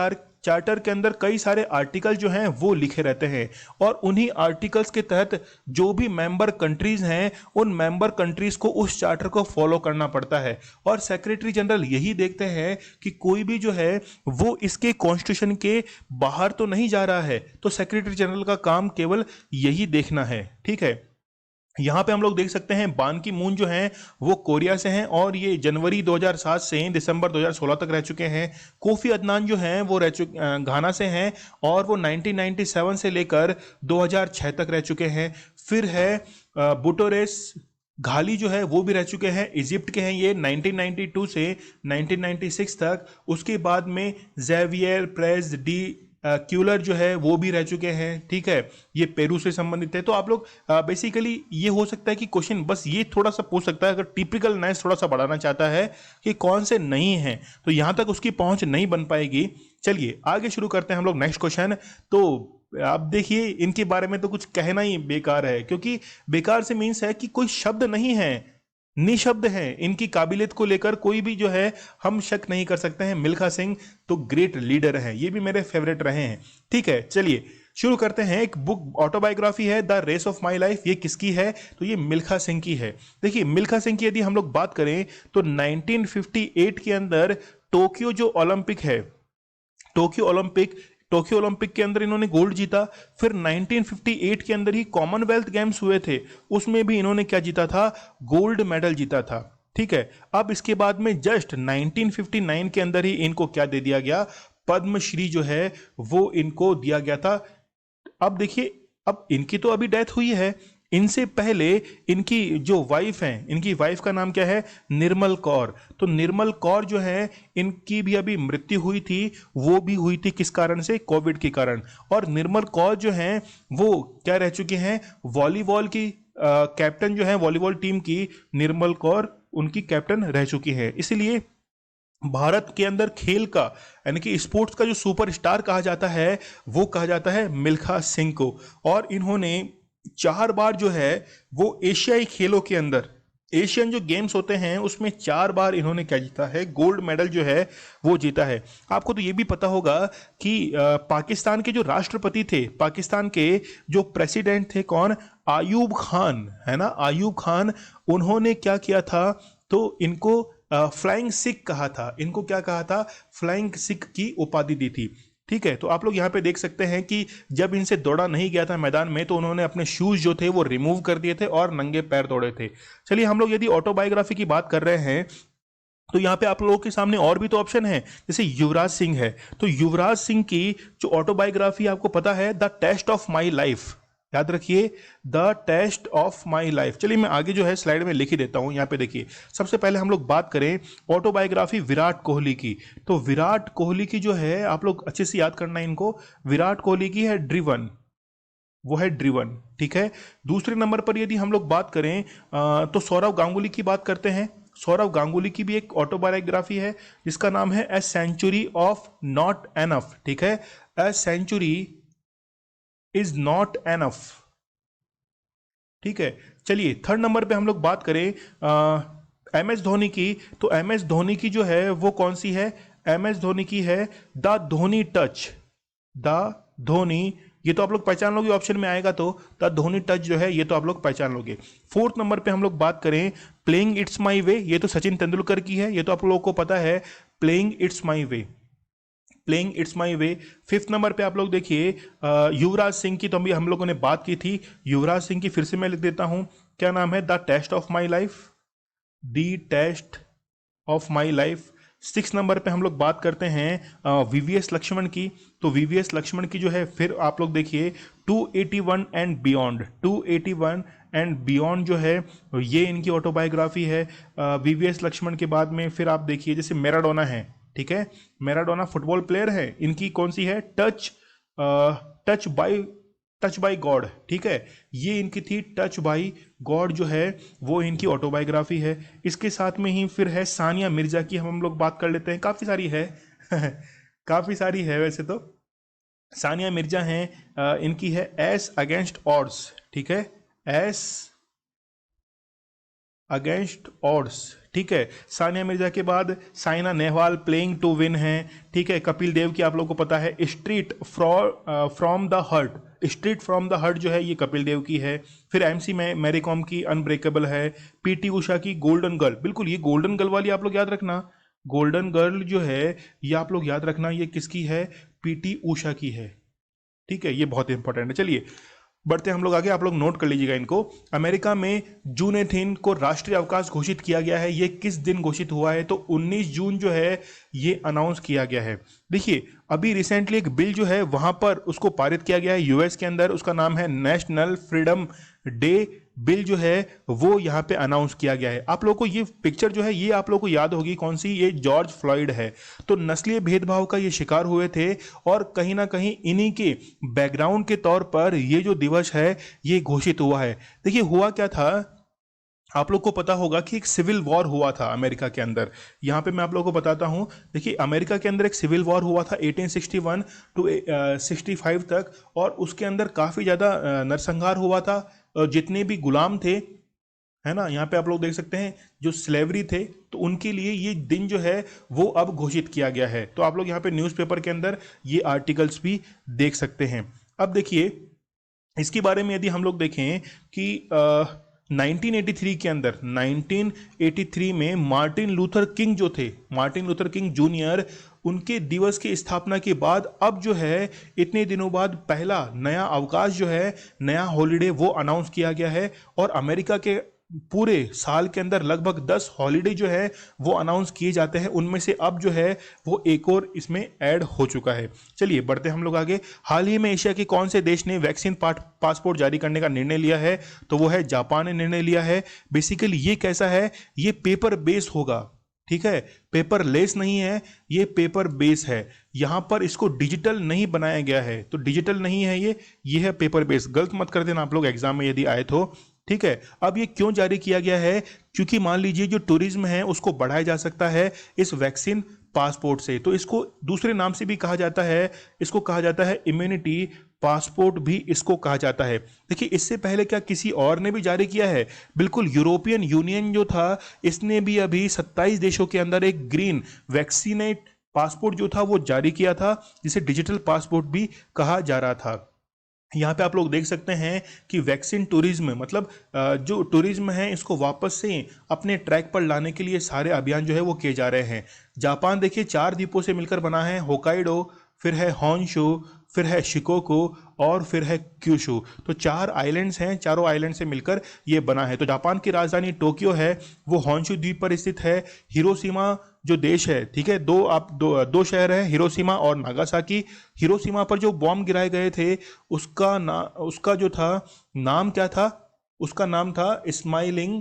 चार्टर के अंदर कई सारे आर्टिकल जो हैं वो लिखे रहते हैं, और उन्हीं आर्टिकल्स के तहत जो भी मेंबर कंट्रीज हैं, उन मेंबर कंट्रीज को उस चार्टर को फॉलो करना पड़ता है। और सेक्रेटरी जनरल यही देखते हैं कि कोई भी जो है वो इसके कॉन्स्टिट्यूशन के बाहर तो नहीं जा रहा है। तो सेक्रेटरी जनरल का काम केवल यही देखना है, ठीक है। यहाँ पे हम लोग देख सकते हैं बान की मून जो हैं वो कोरिया से हैं, और ये जनवरी 2007 से दिसंबर 2016 तक रह चुके हैं। कोफी अदनान जो हैं वो घाना से हैं, और वो 1997 से लेकर 2006 तक रह चुके हैं। फिर है बुटोरेस घाली जो है वो भी रह चुके हैं, इजिप्ट के हैं ये, 1992 से 1996 तक। उसके बाद में जेवियर प्रेस डी क्यूलर जो है वो भी रह चुके हैं, ठीक है, ये पेरू से संबंधित है। तो आप लोग बेसिकली ये हो सकता है कि क्वेश्चन बस ये थोड़ा सा पूछ सकता है, अगर टिपिकल नाइस थोड़ा सा बढ़ाना चाहता है कि कौन से नहीं है, तो यहां तक उसकी पहुंच नहीं बन पाएगी। चलिए आगे शुरू करते हैं हम लोग नेक्स्ट क्वेश्चन। तो आप देखिए, इनके बारे में तो कुछ कहना ही बेकार है, क्योंकि बेकार से मीन्स है कि कोई शब्द नहीं है, निशब्द हैं। इनकी काबिलियत को लेकर कोई भी जो है हम शक नहीं कर सकते हैं। मिल्खा सिंह तो ग्रेट लीडर हैं, ये भी मेरे फेवरेट रहे हैं। ठीक है, चलिए शुरू करते हैं। एक बुक ऑटोबायोग्राफी है the race of my life, ये किसकी है? तो ये मिल्खा सिंह की है। देखिए मिल्खा सिंह की यदि हम लोग बात करें तो 1958 के अंदर टोक्यो जो ओलंपिक है, टोक्यो ओलंपिक के अंदर इन्होंने गोल्ड जीता। फिर 1958 के अंदर ही कॉमनवेल्थ गेम्स हुए थे, उसमें भी इन्होंने क्या जीता था? गोल्ड मेडल जीता था। ठीक है, अब इसके बाद में जस्ट 1959 के अंदर ही इनको क्या दे दिया गया? पद्मश्री जो है वो इनको दिया गया था। अब देखिए, अब इनकी तो अभी डेथ हुई है, इनसे पहले इनकी जो वाइफ हैं, इनकी वाइफ का नाम क्या है? निर्मल कौर। तो निर्मल कौर जो है इनकी भी अभी मृत्यु हुई थी, वो भी हुई थी किस कारण से? कोविड के कारण। और निर्मल कौर जो हैं वो क्या रह चुके हैं? वॉलीबॉल की कैप्टन जो है, वॉलीबॉल टीम की निर्मल कौर उनकी कैप्टन रह चुकी है। इसलिए भारत के अंदर खेल का यानी कि स्पोर्ट्स का जो सुपरस्टार कहा जाता है वो कहा जाता है मिल्खा सिंह को। और इन्होंने 4 बार जो है वो एशियाई खेलों के अंदर, एशियन जो गेम्स होते हैं उसमें 4 बार इन्होंने क्या जीता है? गोल्ड मेडल जो है वो जीता है। आपको तो ये भी पता होगा कि पाकिस्तान के जो राष्ट्रपति थे, पाकिस्तान के जो प्रेसिडेंट थे, कौन? आयूब खान, है ना, आयूब खान। उन्होंने क्या किया था? तो इनको फ्लाइंग सिख कहा था। इनको क्या कहा था? फ्लाइंग सिख की उपाधि दी थी। ठीक है, तो आप लोग यहाँ पे देख सकते हैं कि जब इनसे दौड़ा नहीं गया था मैदान में तो उन्होंने अपने शूज जो थे वो रिमूव कर दिए थे और नंगे पैर दौड़े थे। चलिए, हम लोग यदि ऑटोबायोग्राफी की बात कर रहे हैं तो यहाँ पे आप लोगों के सामने और भी तो ऑप्शन है, जैसे युवराज सिंह है। तो युवराज सिंह की जो ऑटोबायोग्राफी आपको पता है, the test of my life, याद रखिए, the test of my life. चलिए मैं आगे जो है स्लाइड में लिख ही देता हूं। यहाँ पे देखिए, सबसे पहले हम लोग बात करें ऑटोबायोग्राफी विराट कोहली की। तो विराट कोहली की जो है, आप लोग अच्छे से याद करना है इनको, विराट कोहली की है ड्रिवन, वो है ड्रिवन। ठीक है, दूसरे नंबर पर यदि हम लोग बात करें तो सौरव गांगुली की बात करते हैं। सौरव गांगुली की भी एक ऑटोबायोग्राफी है जिसका नाम है a century of not enough. ठीक है, a century is not enough. ठीक है, चलिए थर्ड नंबर पे हम लोग बात करें एम एस धोनी की। तो एम एस धोनी की जो है वो कौन सी है? एम एस धोनी की है the Dhoni touch, the Dhoni. ये तो आप लोग पहचान लोगे, ऑप्शन में आएगा तो द धोनी टच जो है ये तो आप लोग पहचान लोगे। फोर्थ नंबर पे हम लोग बात करें प्लेइंग इट्स माई वे, ये तो सचिन तेंदुलकर की है, ये तो आप लोगों को पता है, playing it's my way, playing it's my way. Fifth number पे आप लोग देखिए युवराज सिंह की, तो अभी हम लोगों ने बात की थी। युवराज सिंह की फिर से मैं लिख देता हूं, क्या नाम है? The test of my life, the test of my life. 6 number पे हम लोग बात करते हैं वीवीएस लक्ष्मण की। तो वीवीएस लक्ष्मण की जो है फिर आप लोग देखिए 281 एंड बियॉन्ड, 281 एंड बियॉन्ड जो है ये इनकी ऑटोबायोग्राफी है वीवीएस लक्ष्मण के बाद में। फिर आप देखिए जैसे मैराडोना है, ठीक है, मैराडोना फुटबॉल प्लेयर है, इनकी कौन सी है? Touch by God. ठीक है, ये इनकी थी टच बाय गॉड जो है वो इनकी ऑटोबायोग्राफी है। इसके साथ में ही फिर है सानिया मिर्जा की, हम लोग बात कर लेते हैं, काफी सारी है काफी सारी है वैसे तो। सानिया मिर्जा हैं, इनकी है एस अगेंस्ट ऑड्स। ठीक है, एस अगेंस्ट ऑड्स। ठीक है, सानिया मिर्जा के बाद Saina Nehwal playing to win है। ठीक है, कपिल देव की आप लोगों को पता है street from the heart, street from the heart जो है ये कपिल देव की है। फिर एमसी में मैरी कॉम की अनब्रेकेबल है। पीटी उषा की गोल्डन गर्ल, बिल्कुल ये गोल्डन गर्ल वाली आप लोग याद रखना, गोल्डन गर्ल जो है ये आप लोग याद रखना, ये किसकी है? पीटी उषा की है। ठीक है, ये बहुत इंपॉर्टेंट है। चलिए बढ़ते हैं हम लोग आगे, आप लोग नोट कर लीजिएगा इनको। अमेरिका में जून 18 को राष्ट्रीय अवकाश घोषित किया गया है। ये किस दिन घोषित हुआ है? तो 19 जून जो है ये अनाउंस किया गया है। देखिए अभी रिसेंटली एक बिल जो है वहां पर उसको पारित किया गया है यूएस के अंदर, उसका नाम है नेशनल फ्रीडम डे बिल जो है वो यहाँ पे अनाउंस किया गया है। आप लोगों को ये पिक्चर जो है ये आप लोगों को याद होगी कौन सी, ये जॉर्ज फ्लॉयड है। तो नस्लीय भेदभाव का ये शिकार हुए थे और कहीं ना कहीं इन्हीं के बैकग्राउंड के तौर पर ये जो दिवस है ये घोषित हुआ है। देखिए हुआ क्या था, आप लोग को पता होगा कि एक सिविल वॉर हुआ था अमेरिका के अंदर। यहाँ पे मैं आप लोगों को बताता हूँ। देखिए अमेरिका के अंदर एक सिविल वॉर हुआ था 1861 टू 65 तक, और उसके अंदर काफ़ी ज़्यादा नरसंहार हुआ था। जितने भी गुलाम थे, है ना, यहाँ पे आप लोग देख सकते हैं जो स्लेवरी थे, तो उनके लिए ये दिन जो है वो अब घोषित किया गया है। तो आप लोग यहाँ पे न्यूज़पेपर के अंदर ये आर्टिकल्स भी देख सकते हैं। अब देखिए इसके बारे में यदि हम लोग देखें कि 1983 के अंदर 1983 में मार्टिन लूथर किंग जो थे, मार्टिन लूथर किंग जूनियर, उनके दिवस की स्थापना के बाद अब जो है इतने दिनों बाद पहला नया अवकाश जो है, नया हॉलिडे वो अनाउंस किया गया है। और अमेरिका के पूरे साल के अंदर लगभग 10 हॉलिडे जो है वो अनाउंस किए जाते हैं, उनमें से अब जो है वो एक और इसमें ऐड हो चुका है। चलिए बढ़ते हम लोग आगे। हाल ही में एशिया के कौन से देश ने वैक्सीन पासपोर्ट जारी करने का निर्णय लिया है? तो वो है जापान ने निर्णय लिया है। बेसिकली ये कैसा है, ये पेपर बेस होगा, ठीक है, पेपर लेस नहीं है, ये पेपर बेस है। यहां पर इसको डिजिटल नहीं बनाया गया है, तो डिजिटल नहीं है ये है पेपर बेस। गलत मत कर देना आप लोग एग्जाम में यदि आए तो, ठीक है। अब ये क्यों जारी किया गया है? क्योंकि मान लीजिए जो टूरिज्म है उसको बढ़ाया जा सकता है इस वैक्सीन पासपोर्ट से। तो इसको दूसरे नाम से भी कहा जाता है, इसको कहा जाता है इम्यूनिटी पासपोर्ट भी इसको कहा जाता है। देखिए इससे पहले क्या किसी और ने भी जारी किया है? बिल्कुल, यूरोपियन यूनियन जो था इसने भी अभी 27 देशों के अंदर एक ग्रीन वैक्सीनेट पासपोर्ट जो था वो जारी किया था, जिसे डिजिटल पासपोर्ट भी कहा जा रहा था। यहाँ पे आप लोग देख सकते हैं कि वैक्सीन टूरिज्म, मतलब जो टूरिज्म है इसको वापस से अपने ट्रैक पर लाने के लिए सारे अभियान जो है वो किए जा रहे हैं। जापान देखिए 4 द्वीपों से मिलकर बना है, होकाइडो, फिर है हॉन्शू, फिर है शिकोकू और फिर है क्यूशू। तो 4 आइलैंड्स हैं, चारों आइलैंड से मिलकर ये बना है। तो जापान की राजधानी टोक्यो है, वो हॉन्शू द्वीप पर स्थित है। हिरोशिमा जो देश है, ठीक है, दो शहर है, हिरोशिमा और नागासाकी। हिरोशिमा पर जो बॉम्ब गिराए गए थे उसका जो था नाम क्या था? उसका नाम था स्माइलिंग,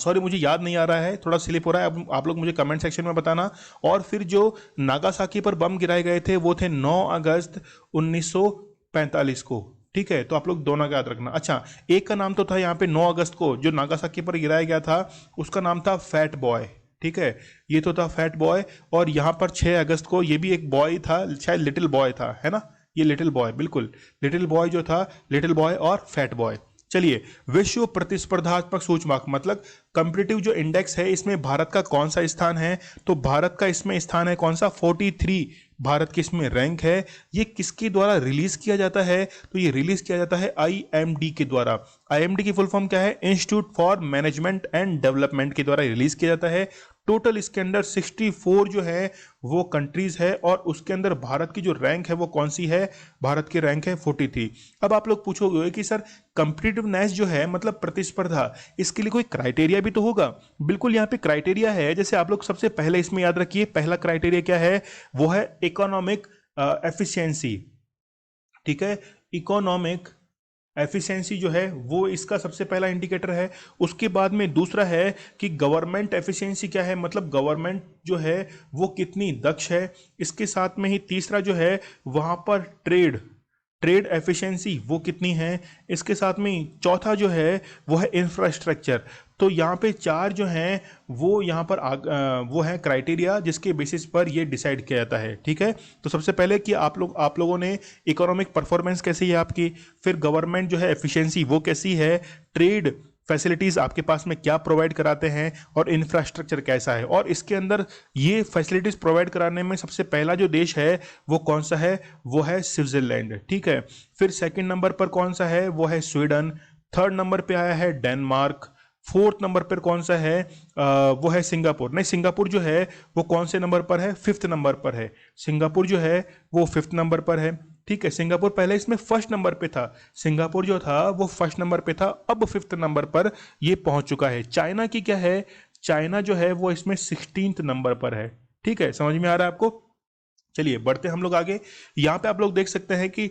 सॉरी मुझे याद नहीं आ रहा है, थोड़ा स्लिप हो रहा है, अब आप लोग मुझे कमेंट सेक्शन में बताना। और फिर जो नागासाकी पर बम गिराए गए थे वो थे 9 अगस्त 1945 को, ठीक है। तो आप लोग दोनों का याद रखना। अच्छा, एक का नाम तो था यहाँ पे 9 अगस्त को जो नागासाकी पर गिराया गया था, उसका नाम था फैट बॉय, ठीक है, ये तो था फैट बॉय। और यहाँ पर 6 अगस्त को ये भी एक बॉय था, शायद लिटिल बॉय था, है ना, ये लिटिल बॉय, बिल्कुल लिटिल बॉय जो था, लिटिल बॉय और फैट बॉय। चलिए, विश्व प्रतिस्पर्धात्मक सूचकांक मतलब कॉम्पिटिटिव जो इंडेक्स है इसमें भारत का कौन सा स्थान है? तो भारत का इसमें स्थान है कौन सा? 43 भारत की इसमें रैंक है। ये किसके द्वारा रिलीज किया जाता है? तो ये रिलीज किया जाता है आईएमडी के द्वारा। आईएमडी की फुल फॉर्म क्या है? Institute for management and development के द्वारा रिलीज किया जाता है। टोटल इसके अंदर 64 जो है वो कंट्रीज है, और उसके अंदर भारत की जो रैंक है वो कौन सी है? भारत की रैंक है 43। अब आप लोग पूछोगे कि सर कम्पिटिटिवनेस जो है मतलब प्रतिस्पर्धा, इसके लिए कोई क्राइटेरिया भी तो होगा। बिल्कुल, यहाँ पे क्राइटेरिया है। जैसे आप लोग सबसे पहले इसमें याद रखिए, पहला क्राइटेरिया क्या है? वो है इकोनॉमिक एफिशिएंसी, ठीक है, इकोनॉमिक एफिशिएंसी जो है वो इसका सबसे पहला इंडिकेटर है। उसके बाद में दूसरा है कि गवर्नमेंट एफिशिएंसी क्या है, मतलब गवर्नमेंट जो है वो कितनी दक्ष है। इसके साथ में ही तीसरा जो है वहाँ पर ट्रेड एफिशिएंसी वो कितनी है। इसके साथ में चौथा जो है वो है इंफ्रास्ट्रक्चर। तो यहाँ पे 4 जो हैं वो यहाँ पर वो है क्राइटेरिया जिसके बेसिस पर ये डिसाइड किया जाता है, ठीक है। तो सबसे पहले कि आप लोगों ने इकोनॉमिक परफॉर्मेंस कैसी है आपकी, फिर गवर्नमेंट जो है एफिशिएंसी वो कैसी है, ट्रेड फैसिलिटीज़ आपके पास में क्या प्रोवाइड कराते हैं, और इंफ्रास्ट्रक्चर कैसा है। और इसके अंदर ये फैसिलिटीज़ प्रोवाइड कराने में सबसे पहला जो देश है वो कौन सा है? वो है स्विट्जरलैंड, ठीक है। फिर सेकंड नंबर पर कौन सा है? वो है स्वीडन। थर्ड नंबर पे आया है डेनमार्क। फोर्थ नंबर पर कौन सा है? वो है सिंगापुर। नहीं, सिंगापुर जो है वो कौन से नंबर पर है? 5th नंबर पर है। सिंगापुर जो है वो 5th नंबर पर है, ठीक है। सिंगापुर पहले इसमें 1st नंबर पे था, सिंगापुर जो था वो 1st नंबर पे था, अब 5th नंबर पर ये पहुंच चुका है। चाइना की क्या है? चाइना जो है वो इसमें 16th नंबर पर है, ठीक है। समझ में आ रहा है आपको? चलिए बढ़ते हम लोग आगे। यहाँ पे आप लोग देख सकते हैं कि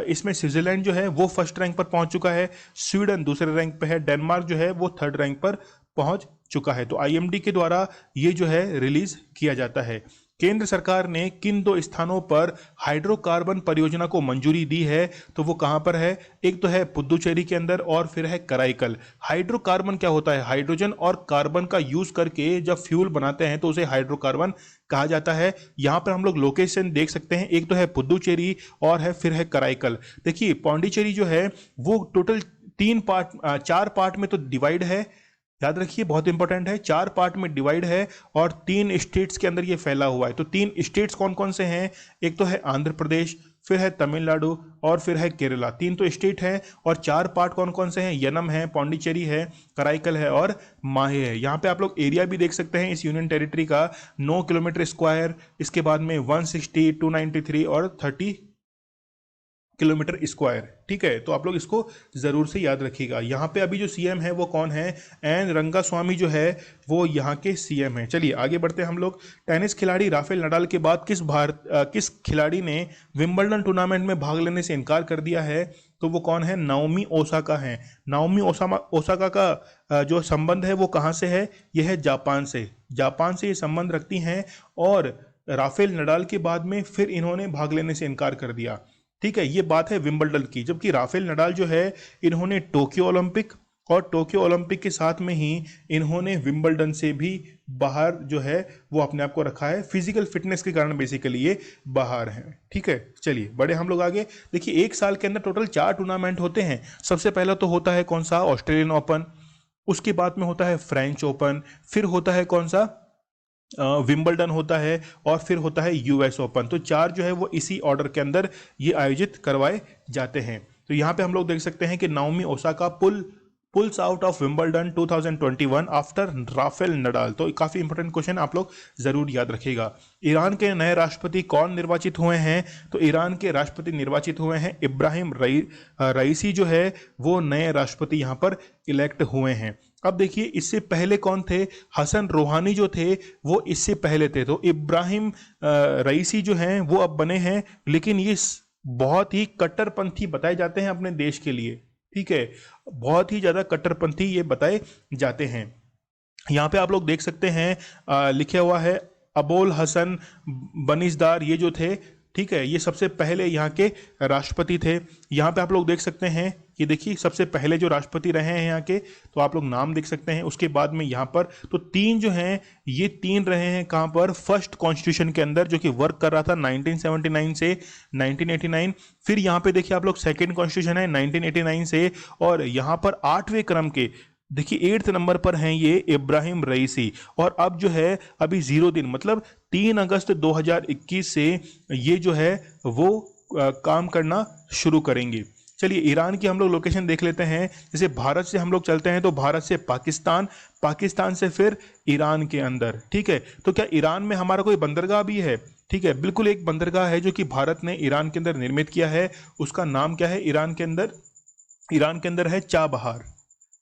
इसमें स्विट्जरलैंड जो है वो फर्स्ट रैंक पर पहुंच चुका है, स्वीडन दूसरे रैंक पे है, डेनमार्क जो है वो थर्ड रैंक पर पहुंच चुका है। तो आईएमडी के द्वारा ये जो है रिलीज किया जाता है। केंद्र सरकार ने किन दो स्थानों पर हाइड्रोकार्बन परियोजना को मंजूरी दी है, तो वो कहां पर है? एक तो है पुदुचेरी के अंदर और फिर है कराईकल। हाइड्रोकार्बन क्या होता है? हाइड्रोजन और कार्बन का यूज करके जब फ्यूल बनाते हैं तो उसे हाइड्रोकार्बन कहा जाता है। यहां पर हम लोग लोकेशन देख सकते हैं, एक तो है पुदुचेरी और है फिर है कराईकल। देखिए पौंडीचेरी जो है वो टोटल 4 पार्ट में तो डिवाइड है, याद रखिए बहुत इंपॉर्टेंट है, 4 पार्ट में डिवाइड है और 3 स्टेट्स के अंदर ये फैला हुआ है। तो 3 स्टेट्स कौन कौन से हैं? एक तो है आंध्र प्रदेश, फिर है तमिलनाडु और फिर है केरला। 3 तो स्टेट हैं और 4 पार्ट कौन कौन से हैं? यनम है, पौंडीचेरी है, कराईकल है और माहे है। यहाँ पे आप लोग एरिया भी देख सकते हैं इस यूनियन टेरिटरी का, 9 किलोमीटर स्क्वायर, इसके बाद में 160, 293 और 30 किलोमीटर स्क्वायर। ठीक है, तो आप लोग इसको जरूर से याद रखिएगा। यहाँ पे अभी जो सीएम है वो कौन है? एन रंगास्वामी जो है वो यहाँ के सीएम है। चलिए आगे बढ़ते हैं हम लोग। टेनिस खिलाड़ी राफेल नडाल के बाद किस खिलाड़ी ने विंबलडन टूर्नामेंट में भाग लेने से इनकार कर दिया है? तो वो कौन है? नाओमी ओसाका है। नाओमी ओसाका का जो संबंध है वो कहाँ से है? यह है जापान से। जापान से ये संबंध रखती हैं और राफेल नडाल के बाद में फिर इन्होंने भाग लेने से इनकार कर दिया। ठीक है, ये बात है विंबलडन की। जबकि राफेल नडाल जो है इन्होंने टोक्यो ओलंपिक और टोक्यो ओलंपिक के साथ में ही इन्होंने विंबलडन से भी बाहर जो है वो अपने आप को रखा है, फिजिकल फिटनेस के कारण बेसिकली ये बाहर है। ठीक है, चलिए बड़े हम लोग आगे। देखिए एक साल के अंदर टोटल 4 टूर्नामेंट होते हैं। सबसे पहला तो होता है कौन सा? ऑस्ट्रेलियन ओपन, उसके बाद में होता है फ्रेंच ओपन, फिर होता है कौन सा? विंबलडन होता है और फिर होता है यूएस ओपन। तो 4 जो है वो इसी ऑर्डर के अंदर ये आयोजित करवाए जाते हैं। तो यहाँ पे हम लोग देख सकते हैं कि Naomi Osaka pools out of Wimbledon 2021 after Rafael Nadal. तो काफी इंपॉर्टेंट क्वेश्चन आप लोग जरूर याद रखिएगा। ईरान के नए राष्ट्रपति कौन निर्वाचित हुए हैं? तो ईरान के राष्ट्रपति निर्वाचित हुए हैं इब्राहिम रईसी जो है वो नए राष्ट्रपति यहाँ पर इलेक्ट हुए हैं। अब देखिए इससे पहले कौन थे? हसन रोहानी जो थे वो इससे पहले थे। तो इब्राहिम रईसी जो हैं वो अब बने हैं, लेकिन ये बहुत ही कट्टरपंथी बताए जाते हैं अपने देश के लिए। ठीक है, बहुत ही ज्यादा कट्टरपंथी ये बताए जाते हैं। यहाँ पे आप लोग देख सकते हैं लिखे हुआ है अबोल हसन बनिसदार ये जो थे, ठीक है, ये सबसे पहले यहाँ के राष्ट्रपति थे। यहाँ पे आप लोग देख सकते हैं कि देखिए सबसे पहले जो राष्ट्रपति रहे हैं यहाँ के, तो आप लोग नाम देख सकते हैं। उसके बाद में यहाँ पर तो 3 जो हैं ये 3 रहे हैं कहाँ पर? फर्स्ट कॉन्स्टिट्यूशन के अंदर, जो कि वर्क कर रहा था 1979 से 1989। फिर यहाँ पे देखिए आप लोग सेकेंड कॉन्स्टिट्यूशन है 1989 से, और यहाँ पर 8वें क्रम के देखिए 8th नंबर पर हैं ये इब्राहिम रईसी। और अब जो है अभी 0 दिन मतलब 3 अगस्त 2021 से ये जो है वो काम करना शुरू करेंगे। चलिए ईरान की हम लोग लोकेशन देख लेते हैं। जैसे भारत से हम लोग चलते हैं तो भारत से पाकिस्तान, पाकिस्तान से फिर ईरान के अंदर। ठीक है, तो क्या ईरान में हमारा कोई बंदरगाह भी है? ठीक है, बिल्कुल एक बंदरगाह है जो कि भारत ने ईरान के अंदर निर्मित किया है। उसका नाम क्या है? ईरान के अंदर है चाबहार।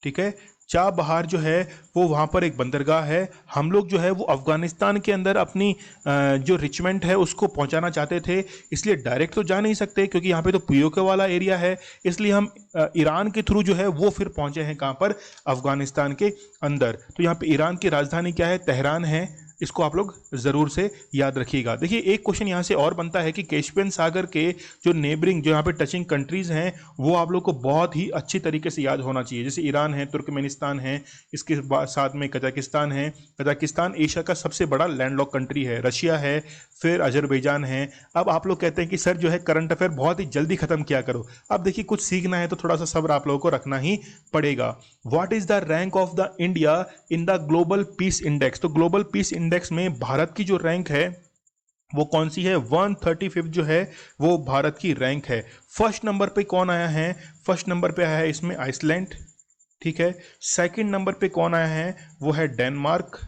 ठीक है, चाबहार जो है वो वहाँ पर एक बंदरगाह है। हम लोग जो है वो अफगानिस्तान के अंदर अपनी जो रिचमेंट है उसको पहुँचाना चाहते थे, इसलिए डायरेक्ट तो जा नहीं सकते क्योंकि यहाँ पे तो पीओके वाला एरिया है, इसलिए हम ईरान के थ्रू जो है वो फिर पहुँचे हैं कहाँ पर? अफगानिस्तान के अंदर। तो यहाँ पे ईरान की राजधानी क्या है? तेहरान है। इसको आप लोग जरूर से याद रखिएगा। देखिए एक क्वेश्चन यहाँ से और बनता है कि कैस्पियन सागर के जो नेबरिंग जो यहाँ पे टचिंग कंट्रीज हैं वो आप लोग को बहुत ही अच्छी तरीके से याद होना चाहिए। जैसे ईरान है, तुर्कमेनिस्तान है, इसके साथ में कजाकिस्तान है। कजाकिस्तान एशिया का सबसे बड़ा लैंडलॉक कंट्री है। रशिया है, फिर अजरबैजान है। अब आप लोग कहते हैं कि सर जो है करंट अफेयर बहुत ही जल्दी खत्म किया करो। अब देखिए कुछ सीखना है तो थोड़ा सा सब्र आप लोगों को रखना ही पड़ेगा। What is the rank of the India in the global peace index? तो ग्लोबल पीस इंडेक्स में भारत की जो रैंक है वो कौन सी है? 135 जो है वो भारत की रैंक है। फर्स्ट नंबर पे कौन आया है? फर्स्ट नंबर पे आया है इसमें आइसलैंड। ठीक है, सेकंड नंबर पे कौन आया है? वो है डेनमार्क।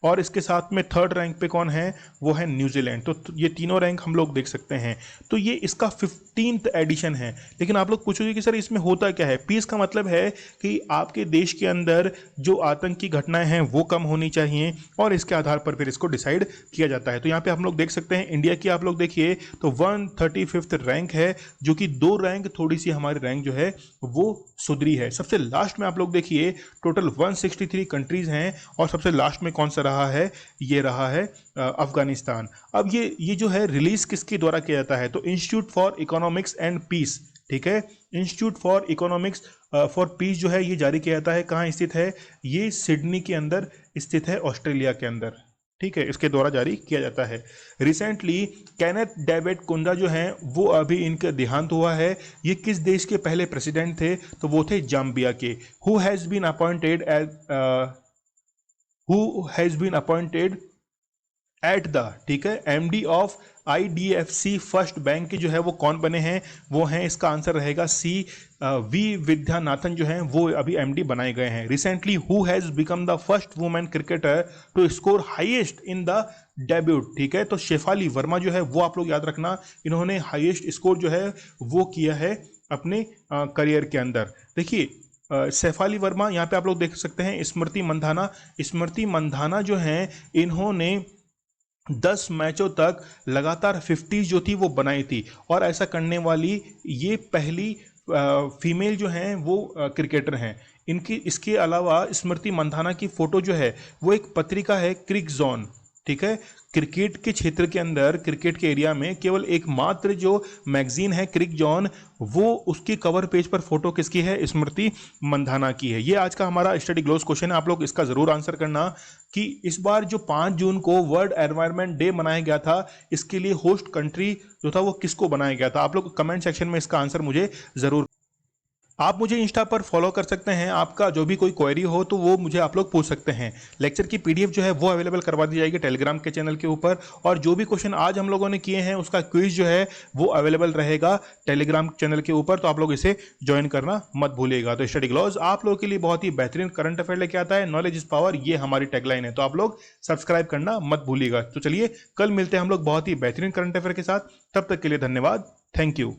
और इसके साथ में थर्ड रैंक पे कौन है, वो है न्यूजीलैंड। तो ये तीनों रैंक हम लोग देख सकते हैं। तो ये इसका 15th एडिशन है। लेकिन आप लोग पूछोगे कि सर इसमें होता क्या है। पीस का मतलब है कि आपके देश के अंदर जो आतंकी घटनाएं हैं वो कम होनी चाहिए, और इसके आधार पर फिर इसको डिसाइड किया जाता है। तो यहाँ पे हम लोग देख सकते हैं इंडिया की आप लोग देखिए तो 135th रैंक है, जो कि 2 रैंक थोड़ी सी हमारी रैंक जो है वो सुधरी है। सबसे लास्ट में आप लोग देखिए टोटल 163 कंट्रीज हैं, और सबसे लास्ट में कौन सा रहा है, ये रहा है अफगानिस्तान। अब ये जो है रिलीज किसके द्वारा किया जाता है, तो institute for economics and peace, ठीक है। Institute for economics for peace जो है ये जारी किया जाता है। कहाँ स्थित है, ये सिडनी के अंदर स्थित है, ऑस्ट्रेलिया के अंदर, ठीक है। इसके द्वारा जारी किया जाता है। रिसेंटली केनेथ डेविड कुंडा जो हैं वो अभी इनका देहांत हुआ है। ये किस देश के पहले प्रेसिडेंट थे, तो वो थे जाम्बिया के। Who has been appointed at the, ठीक है, MD of IDFC first bank के जो है वो कौन बने हैं, वो हैं, इसका आंसर रहेगा सी, वी विद्यानाथन जो हैं वो अभी MD बनाए गए हैं। Recently who has become the first women cricketer to score highest in the debut, ठीक है। तो शेफाली वर्मा जो है वो आप लोग याद रखना, इन्होंने हाईएस्ट स्कोर जो है वो किया है अपने करियर के अंदर। देखिए शेफाली वर्मा, यहाँ पे आप लोग देख सकते हैं स्मृति मंधाना जो हैं इन्होंने 10 मैचों तक लगातार 50 जो थी वो बनाई थी, और ऐसा करने वाली ये पहली फीमेल जो हैं वो क्रिकेटर हैं। इनकी इसके अलावा स्मृति मंधाना की फ़ोटो जो है वो एक पत्रिका है क्रिक जोन, ठीक है। क्रिकेट के क्षेत्र के अंदर, क्रिकेट के एरिया में केवल एकमात्र जो मैगजीन है क्रिक जॉन, वो उसकी कवर पेज पर फोटो किसकी है, स्मृति मंधाना की है। ये आज का हमारा स्टडी ग्लोस क्वेश्चन है, आप लोग इसका जरूर आंसर करना कि इस बार जो 5 जून को वर्ल्ड एनवायरनमेंट डे मनाया गया था, इसके लिए होस्ट कंट्री जो था वो किसको बनाया गया था। आप लोग कमेंट सेक्शन में इसका आंसर मुझे जरूर, आप मुझे इंस्टा पर फॉलो कर सकते हैं। आपका जो भी कोई क्वेरी हो तो वो मुझे आप लोग पूछ सकते हैं। लेक्चर की PDF जो है वो अवेलेबल करवा दी जाएगी टेलीग्राम के चैनल के ऊपर, और जो भी क्वेश्चन आज हम लोगों ने किए हैं उसका क्विज जो है वो अवेलेबल रहेगा टेलीग्राम चैनल के ऊपर, तो आप लोग इसे ज्वाइन करना मत भूलिएगा। तो स्टडी ग्लोस आप लोगों के लिए बहुत ही बेहतरीन करंट अफेयर लेके आता है। नॉलेज इज पावर, ये हमारी टैगलाइन है, तो आप लोग सब्सक्राइब करना मत भूलिएगा। तो चलिए कल मिलते हैं हम लोग बहुत ही बेहतरीन करंट अफेयर के साथ। तब तक के लिए धन्यवाद, थैंक यू।